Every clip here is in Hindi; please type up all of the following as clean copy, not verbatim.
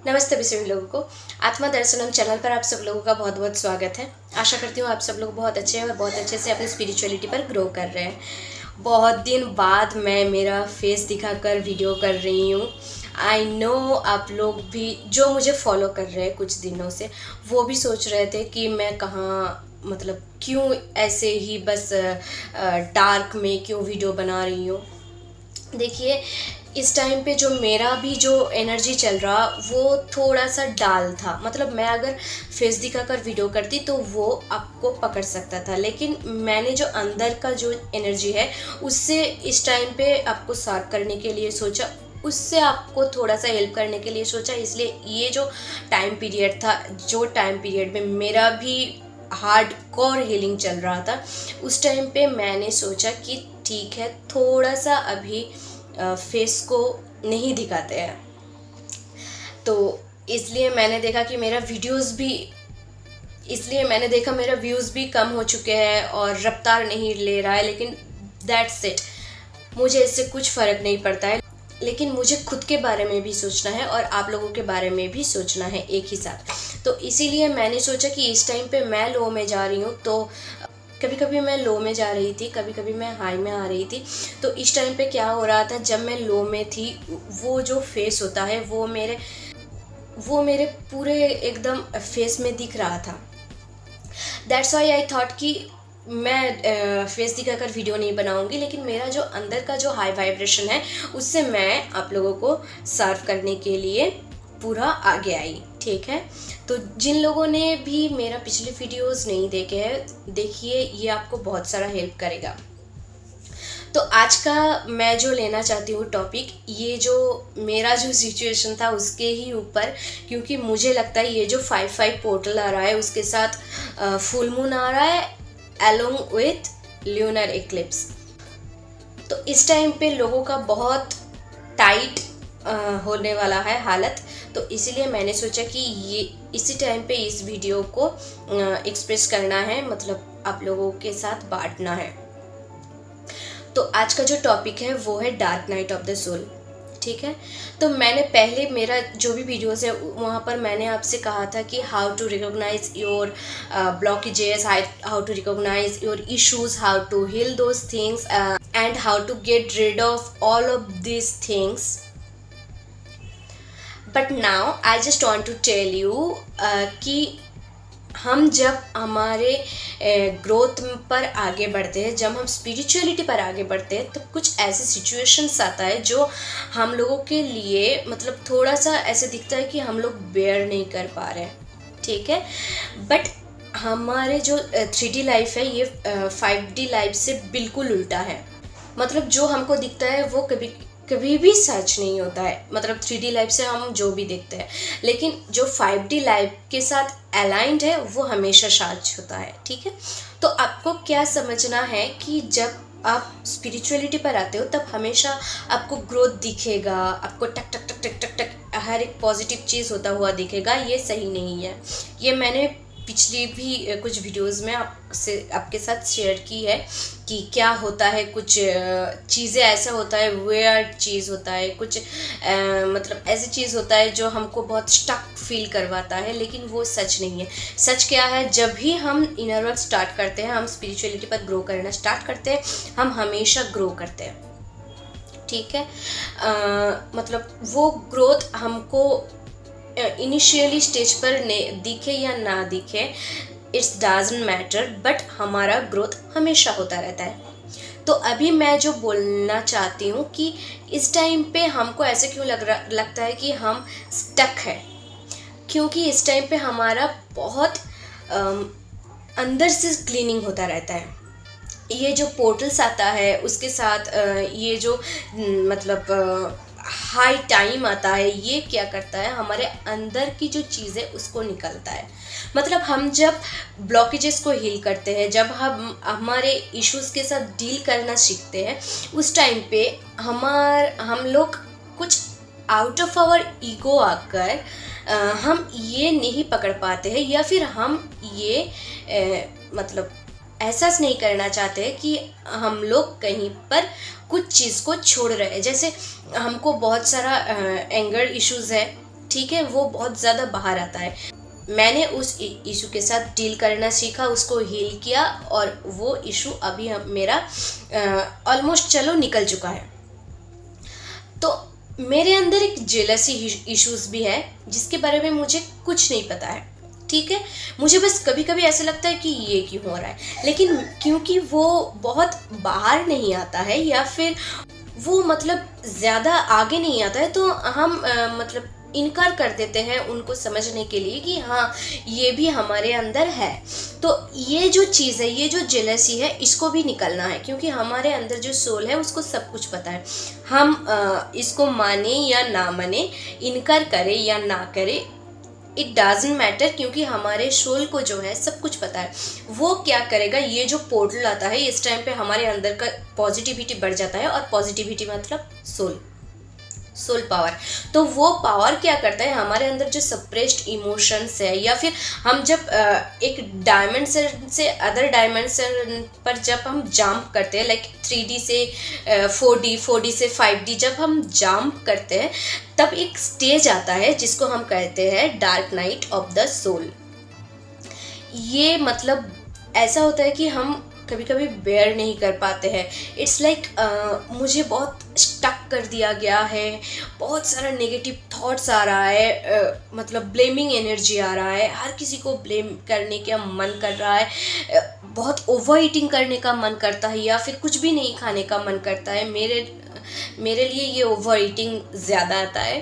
नमस्ते भी सभी लोगों को। आत्मा दर्शनम चैनल पर आप सब लोगों का बहुत बहुत स्वागत है। आशा करती हूँ आप सब लोग बहुत अच्छे हैं और बहुत अच्छे से अपनी स्पिरिचुअलिटी पर ग्रो कर रहे हैं। बहुत दिन बाद मैं मेरा फेस दिखाकर वीडियो कर रही हूँ। आई नो आप लोग भी जो मुझे फॉलो कर रहे हैं कुछ दिनों से, वो भी सोच रहे थे कि मैं कहाँ मतलब क्यों ऐसे ही बस डार्क में क्यों वीडियो बना रही हूँ। देखिए, इस टाइम पे जो मेरा भी जो एनर्जी चल रहा वो थोड़ा सा डाल था। मतलब मैं अगर फेस दिखाकर वीडियो करती तो वो आपको पकड़ सकता था, लेकिन मैंने जो अंदर का जो एनर्जी है उससे इस टाइम पे आपको साफ करने के लिए सोचा, उससे आपको थोड़ा सा हेल्प करने के लिए सोचा। इसलिए ये जो टाइम पीरियड था, जो टाइम पीरियड में मेरा भी हार्ड कोर हीलिंग चल रहा था, उस टाइम पे मैंने सोचा कि ठीक है, थोड़ा सा अभी फेस को नहीं दिखाते हैं। तो इसलिए मैंने देखा कि मेरा व्यूज़ भी कम हो चुके हैं और रफ्तार नहीं ले रहा है, लेकिन दैट्स इट, मुझे इससे कुछ फ़र्क नहीं पड़ता है। लेकिन मुझे खुद के बारे में भी सोचना है और आप लोगों के बारे में भी सोचना है एक ही साथ। तो इसीलिए मैंने सोचा कि इस टाइम पे मैं लो में जा रही हूँ, तो कभी कभी मैं लो में जा रही थी, कभी कभी मैं हाई में आ रही थी। तो इस टाइम पे क्या हो रहा था, जब मैं लो में थी, वो जो फेस होता है वो मेरे पूरे एकदम फेस में दिख रहा था। दैट्स वाई आई थॉट कि मैं फेस दिखाकर वीडियो नहीं बनाऊंगी, लेकिन मेरा जो अंदर का जो हाई वाइब्रेशन है उससे मैं आप लोगों को सर्व करने के लिए पूरा आगे आई। ठीक है, तो जिन लोगों ने भी मेरा पिछले वीडियोस नहीं देखे हैं, देखिए, ये आपको बहुत सारा हेल्प करेगा। तो आज का मैं जो लेना चाहती हूँ टॉपिक, ये जो मेरा जो सिचुएशन था उसके ही ऊपर, क्योंकि मुझे लगता है ये जो 5-5 पोर्टल आ रहा है उसके साथ फुल मून आ रहा है अलोंग विथ ल्यूनर एक्लिप्स। तो इस टाइम पे लोगों का बहुत टाइट होने वाला है हालत। तो इसीलिए मैंने सोचा कि ये इसी टाइम पे इस वीडियो को एक्सप्रेस करना है, मतलब आप लोगों के साथ बांटना है। तो आज का जो टॉपिक है वो है dark night of the soul. ठीक है, तो मैंने पहले मेरा जो भी वीडियोस है वहाँ पर मैंने आपसे कहा था कि how to recognise your blockages, how to recognise your issues, how to heal those things and how to get rid of all of this things. But now I just want to tell you कि हम जब हमारे ग्रोथ पर आगे बढ़ते हैं, जब हम स्पिरिचुअलिटी पर आगे बढ़ते हैं, तो कुछ ऐसे सिचुएशंस आता है जो हम लोगों के लिए मतलब थोड़ा सा ऐसे दिखता है कि हम लोग बेयर नहीं कर पा रहे हैं। ठीक है, बट हमारे जो 3D लाइफ है ये 5D लाइफ से बिल्कुल उल्टा है। मतलब जो हमको दिखता है वो कभी कभी भी सच नहीं होता है। मतलब 3D लाइफ से हम जो भी देखते हैं, लेकिन जो 5D लाइफ के साथ अलाइंड है वो हमेशा सच होता है। ठीक है, तो आपको क्या समझना है कि जब आप स्पिरिचुअलिटी पर आते हो तब हमेशा आपको ग्रोथ दिखेगा, आपको टक टक टक टक टक टक हर एक पॉजिटिव चीज़ होता हुआ दिखेगा। ये सही नहीं है। ये मैंने पिछली भी कुछ वीडियोस में आपके साथ शेयर की है कि क्या होता है। कुछ चीज़ें ऐसा होता है, वेयर्ड चीज़ होता है, कुछ मतलब ऐसी चीज़ होता है जो हमको बहुत स्टक फील करवाता है, लेकिन वो सच नहीं है। सच क्या है, जब भी हम इनर वर्क स्टार्ट करते हैं, हम स्पिरिचुअलिटी पर ग्रो करना स्टार्ट करते हैं, हम हमेशा ग्रो करते हैं। ठीक है, मतलब वो ग्रोथ हमको इनिशियली स्टेज पर दिखे या ना दिखे, इट्स डजंट मैटर, बट हमारा ग्रोथ हमेशा होता रहता है। तो अभी मैं जो बोलना चाहती हूँ कि इस टाइम पे हमको ऐसे क्यों लगता है कि हम स्टक है, क्योंकि इस टाइम पे हमारा बहुत अंदर से क्लीनिंग होता रहता है। ये जो पोर्टल्स आता है उसके साथ ये जो मतलब हाई टाइम आता है, ये क्या करता है, हमारे अंदर की जो चीज़ें उसको निकलता है। मतलब हम जब ब्लॉकेजेस को हील करते हैं, जब हम हमारे इश्यूज़ के साथ डील करना सीखते हैं, उस टाइम पे हम लोग कुछ आउट ऑफ आवर ईगो आकर हम ये नहीं पकड़ पाते हैं, या फिर हम ये मतलब एहसास नहीं करना चाहते कि हम लोग कहीं पर कुछ चीज़ को छोड़ रहे हैं। जैसे हमको बहुत सारा एंगर इश्यूज़ है, ठीक है, वो बहुत ज़्यादा बाहर आता है। मैंने उस इशू के साथ डील करना सीखा, उसको हील किया, और वो इशू अभी मेरा ऑलमोस्ट चलो निकल चुका है। तो मेरे अंदर एक जेलसी इश्यूज भी है जिसके बारे में मुझे कुछ नहीं पता है, ठीक है। मुझे बस कभी कभी ऐसा लगता है कि ये क्यों हो रहा है, लेकिन क्योंकि वो बहुत बाहर नहीं आता है या फिर वो मतलब ज़्यादा आगे नहीं आता है, तो हम मतलब इनकार कर देते हैं उनको समझने के लिए कि हाँ ये भी हमारे अंदर है। तो ये जो चीज़ है, ये जो जेलसी है, इसको भी निकलना है, क्योंकि हमारे अंदर जो सोल है उसको सब कुछ पता है। हम इसको माने या ना माने, इनकार करे या ना करे, इट डजंट मैटर, क्योंकि हमारे सोल को जो है सब कुछ पता है। वो क्या करेगा, ये जो पोर्टल आता है इस टाइम पे हमारे अंदर का पॉजिटिविटी बढ़ जाता है, और पॉजिटिविटी मतलब सोल पावर। तो वो पावर क्या करता है, हमारे अंदर जो सप्रेस्ड इमोशंस है, या फिर हम जब एक डायमेंशन से अदर डायमेंशन पर जब हम जंप करते हैं, लाइक 3D से 4D, 4D से 5D, जब हम जंप करते हैं तब एक स्टेज आता है जिसको हम कहते हैं dark night of the soul. ये मतलब ऐसा होता है कि हम कभी कभी बेयर नहीं कर पाते हैं। इट्स लाइक मुझे बहुत स्टक कर दिया गया है, बहुत सारा नेगेटिव थॉट्स आ रहा है, मतलब ब्लेमिंग एनर्जी आ रहा है, हर किसी को ब्लेम करने का मन कर रहा है, बहुत ओवर ईटिंग करने का मन करता है, या फिर कुछ भी नहीं खाने का मन करता है। मेरे लिए ये ओवर ईटिंग ज़्यादा आता है।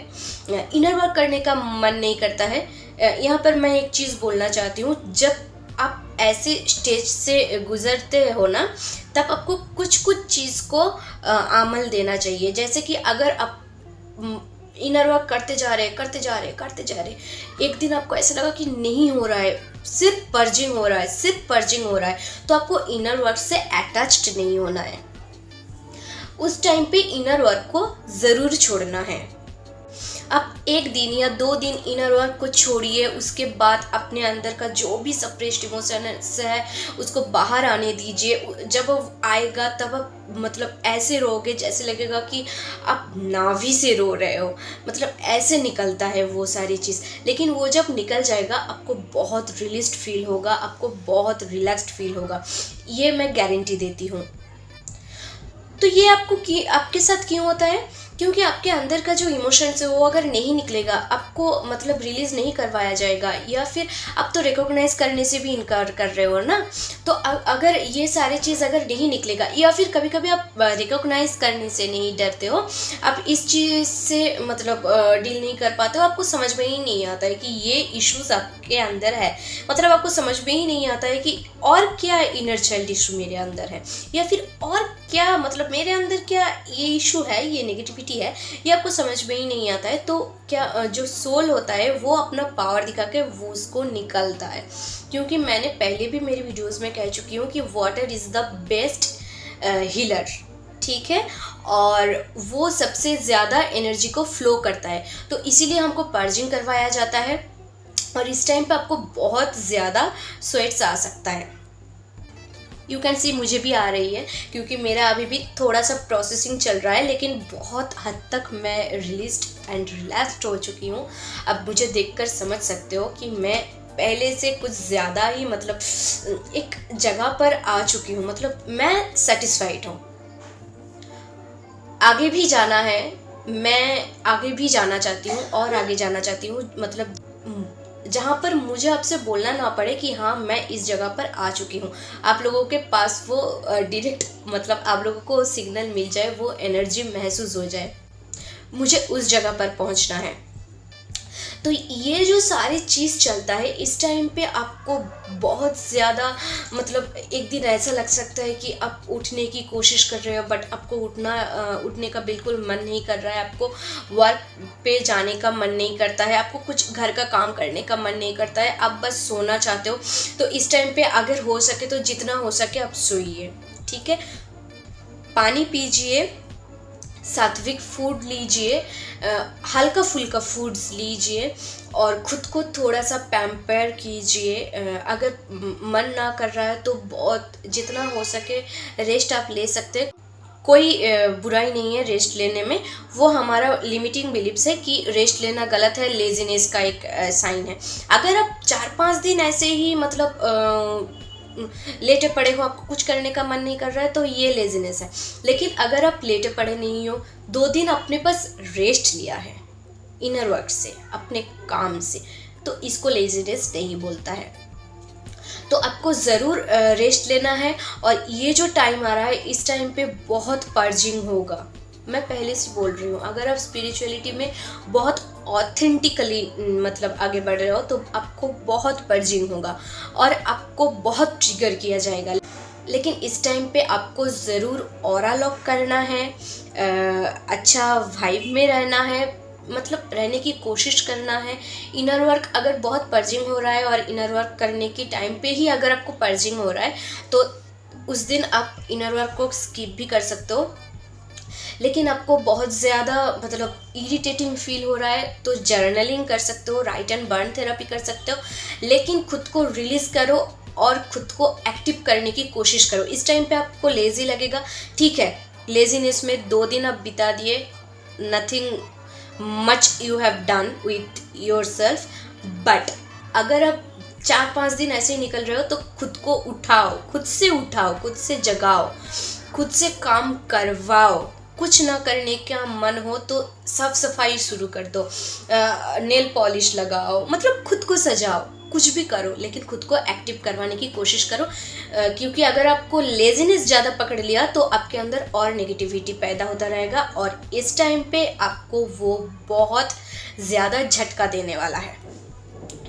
इनर वर्क करने का मन नहीं करता है। यहाँ पर मैं एक चीज़ बोलना चाहती हूँ, जब आप ऐसे स्टेज से गुजरते हो ना, तब आपको कुछ चीज़ को अमल देना चाहिए। जैसे कि अगर आप इनर वर्क करते जा रहे, एक दिन आपको ऐसा लगा कि नहीं हो रहा है, सिर्फ पर्जिंग हो रहा है, तो आपको इनर वर्क से अटैच्ड नहीं होना है। उस टाइम पे इनर वर्क को ज़रूर छोड़ना है। आप 1 दिन या 2 दिन इनर वर्क को छोड़िए, उसके बाद अपने अंदर का जो भी सप्रेस्ड इमोशंस है उसको बाहर आने दीजिए। जब वो आएगा तब आप मतलब ऐसे रोगे जैसे लगेगा कि आप नाभि से रो रहे हो, मतलब ऐसे निकलता है वो सारी चीज़। लेकिन वो जब निकल जाएगा आपको बहुत रिलीज्ड फील होगा, आपको बहुत रिलैक्स्ड फील होगा, ये मैं गारंटी देती हूँ। तो ये आपके साथ क्यों होता है, क्योंकि आपके अंदर का जो इमोशंस है वो अगर नहीं निकलेगा, आपको मतलब रिलीज़ नहीं करवाया जाएगा, या फिर आप तो रिकॉग्नाइज करने से भी इनकार कर रहे हो ना। तो अगर ये सारी चीज़ अगर नहीं निकलेगा, या फिर कभी कभी आप रिकॉग्नाइज करने से नहीं डरते हो, आप इस चीज़ से मतलब डील नहीं कर पाते हो, आपको समझ में ही नहीं आता है कि ये इश्यूज आपके अंदर है, मतलब आपको समझ में ही नहीं आता है कि और क्या इनर चाइल्ड इशू मेरे अंदर है, या फिर और क्या मतलब मेरे अंदर क्या ये इशू है, ये नेगेटिविटी है, ये आपको समझ में ही नहीं आता है। तो क्या जो सोल होता है वो अपना पावर दिखा के वो उसको निकलता है, क्योंकि मैंने पहले भी मेरी वीडियोस में कह चुकी हूँ कि water is the best healer, ठीक है, और वो सबसे ज़्यादा एनर्जी को फ्लो करता है। तो इसीलिए हमको पर्जिंग करवाया जाता है, और इस टाइम पे आपको बहुत ज़्यादा स्वेट्स आ सकता है। यू कैन सी मुझे भी आ रही है, क्योंकि मेरा अभी भी थोड़ा सा प्रोसेसिंग चल रहा है, लेकिन बहुत हद तक मैं रिलीज्ड एंड रिलैक्स्ड हो चुकी हूँ। अब मुझे देखकर समझ सकते हो कि मैं पहले से कुछ ज़्यादा ही मतलब एक जगह पर आ चुकी हूँ, मतलब मैं सेटिस्फाइड हूँ। आगे भी जाना है, मैं आगे भी जाना चाहती हूँ और आगे जाना चाहती हूँ, मतलब जहाँ पर मुझे आपसे बोलना ना पड़े कि हाँ मैं इस जगह पर आ चुकी हूँ, आप लोगों के पास वो डायरेक्ट मतलब आप लोगों को सिग्नल मिल जाए, वो एनर्जी महसूस हो जाए, मुझे उस जगह पर पहुँचना है। तो ये जो सारी चीज़ चलता है इस टाइम पे आपको बहुत ज़्यादा मतलब एक दिन ऐसा लग सकता है कि आप उठने की कोशिश कर रहे हो, बट आपको उठने का बिल्कुल मन नहीं कर रहा है, आपको वर्क पे जाने का मन नहीं करता है, आपको कुछ घर का काम करने का मन नहीं करता है, आप बस सोना चाहते हो। तो इस टाइम पे अगर हो सके तो जितना हो सके आप सोइए, ठीक है, पानी पीजिए, सात्विक फूड लीजिए, हल्का फुल्का फूड्स लीजिए, और ख़ुद को थोड़ा सा पैम्पर कीजिए। अगर मन ना कर रहा है तो बहुत जितना हो सके रेस्ट आप ले सकते हैं। कोई बुराई नहीं है रेस्ट लेने में। वो हमारा लिमिटिंग बिलीव्स है कि रेस्ट लेना गलत है, लेजीनेस का एक साइन है। अगर आप 4-5 दिन ऐसे ही मतलब लेटे पड़े हो, आपको कुछ करने का मन नहीं कर रहा है, तो ये लेजीनेस है। लेकिन अगर आप लेटे पड़े नहीं हो, 2 दिन अपने पास रेस्ट लिया है इनर वर्क से, अपने काम से, तो इसको लेजीनेस नहीं बोलता है। तो आपको ज़रूर रेस्ट लेना है। और ये जो टाइम आ रहा है, इस टाइम पे बहुत पर्जिंग होगा, मैं पहले से बोल रही हूँ। अगर आप स्पिरिचुअलिटी में बहुत ऑथेंटिकली मतलब आगे बढ़ रहे हो, तो आपको बहुत पर्जिंग होगा और आपको बहुत ट्रिगर किया जाएगा। लेकिन इस टाइम पे आपको ज़रूर ऑरा लॉक करना है, अच्छा वाइब में रहना है, मतलब रहने की कोशिश करना है। इनर वर्क अगर बहुत पर्जिंग हो रहा है और इनर वर्क करने के टाइम पे ही अगर आपको पर्जिंग हो रहा है, तो उस दिन आप इनर वर्क को स्किप भी कर सकते हो। लेकिन आपको बहुत ज़्यादा मतलब इरिटेटिंग फील हो रहा है, तो जर्नलिंग कर सकते हो, राइट एंड बर्न थेरेपी कर सकते हो। लेकिन खुद को रिलीज़ करो और खुद को एक्टिव करने की कोशिश करो। इस टाइम पे आपको लेज़ी लगेगा, ठीक है, लेज़ीनेस में 2 दिन आप बिता दिए, nothing much you have done with your self. But अगर आप 4-5 दिन ऐसे ही निकल रहे हो, तो खुद को उठाओ, खुद से जगाओ, खुद से काम करवाओ। कुछ ना करने का मन हो तो साफ सफाई शुरू कर दो, नेल पॉलिश लगाओ, मतलब खुद को सजाओ, कुछ भी करो, लेकिन खुद को एक्टिव करवाने की कोशिश करो। क्योंकि अगर आपको लेजीनेस ज़्यादा पकड़ लिया, तो आपके अंदर और नेगेटिविटी पैदा होता रहेगा और इस टाइम पे आपको वो बहुत ज़्यादा झटका देने वाला है।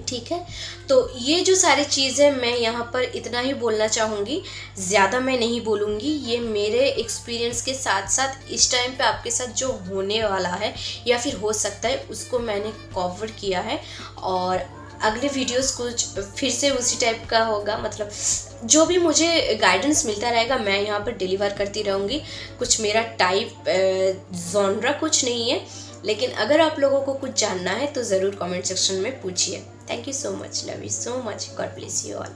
ठीक है, तो ये जो सारी चीज़ें मैं यहाँ पर इतना ही बोलना चाहूँगी, ज़्यादा मैं नहीं बोलूँगी। ये मेरे एक्सपीरियंस के साथ साथ इस टाइम पे आपके साथ जो होने वाला है या फिर हो सकता है, उसको मैंने कवर किया है। और अगले वीडियोस कुछ फिर से उसी टाइप का होगा, मतलब जो भी मुझे गाइडेंस मिलता रहेगा मैं यहाँ पर डिलीवर करती रहूँगी। कुछ मेरा टाइप जॉनरा कुछ नहीं है, लेकिन अगर आप लोगों को कुछ जानना है तो ज़रूर कमेंट सेक्शन में पूछिए। Thank you so much, love you so much, God bless you all.